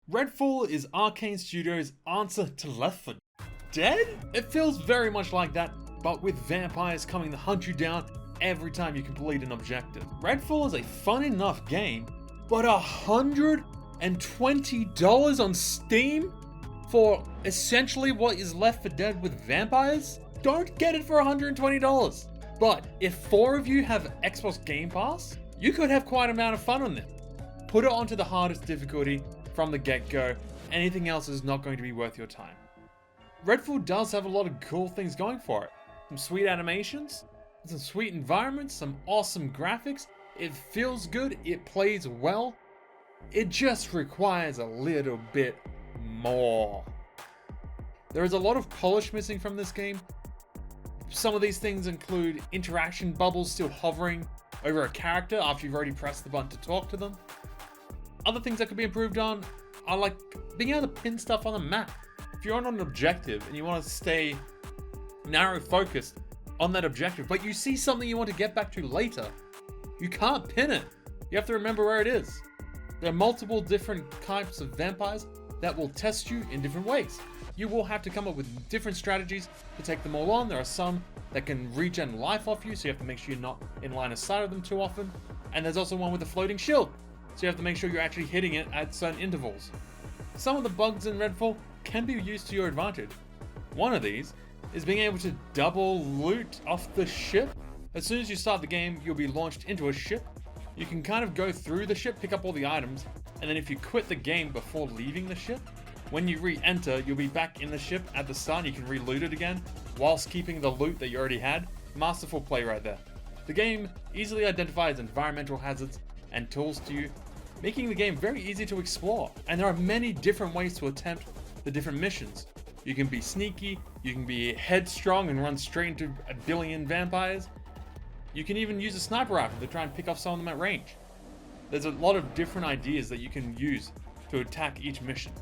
Redfall is Arcane Studios' answer to Left 4 Dead? It feels very much like that, but with vampires coming to hunt you down every time you complete an objective. Redfall is a fun enough game, but $120 on Steam for essentially what is Left 4 Dead with vampires? Don't get it for $120. But if 4 of you have Xbox Game Pass, you could have quite an amount of fun on them. Put it onto the hardest difficulty from the get-go. Anything else is not going to be worth your time. Redfall does have a lot of cool things going for it. Some sweet animations, some sweet environments, some awesome graphics. It feels good, it plays well. It just requires a little bit more. There is a lot of polish missing from this game. Some of these things include interaction bubbles still hovering over a character after you've already pressed the button to talk to them. Other things that could be improved on are like being able to pin stuff on the map. If you're on an objective and you want to stay narrow focused on that objective, but you see something you want to get back to later, you can't pin it. You have to remember where it is. There are multiple different types of vampires that will test you in different ways. You will have to come up with different strategies to take them all on. There are some that can regen life off you, so you have to make sure you're not in line of sight of them too often. And there's also one with a floating shield, so you have to make sure you're actually hitting it at certain intervals. Some of the bugs in Redfall can be used to your advantage. One of these is being able to double loot off the ship. As soon as you start the game, you'll be launched into a ship. You can kind of go through the ship, pick up all the items, and then if you quit the game before leaving the ship, when you re-enter, you'll be back in the ship at the start. You can re-loot it again, whilst keeping the loot that you already had. Masterful play right there. The game easily identifies environmental hazards and tools to you, making the game very easy to explore. And there are many different ways to attempt the different missions. You can be sneaky, you can be headstrong and run straight into a billion vampires. You can even use a sniper rifle to try and pick off some of them at range. There's a lot of different ideas that you can use to attack each mission.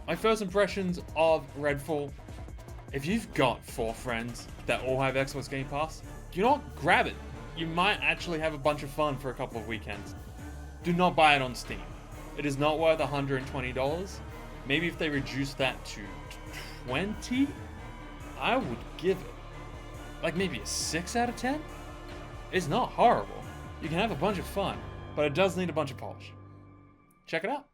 My first impressions of Redfall: if you've got 4 friends that all have Xbox Game Pass, do not grab it. You might actually have a bunch of fun for a couple of weekends. Do not buy it on Steam. It is not worth $120. Maybe if they reduce that to 20, I would give it like maybe a 6 out of 10. It's not horrible. You can have a bunch of fun, but it does need a bunch of polish. Check it out.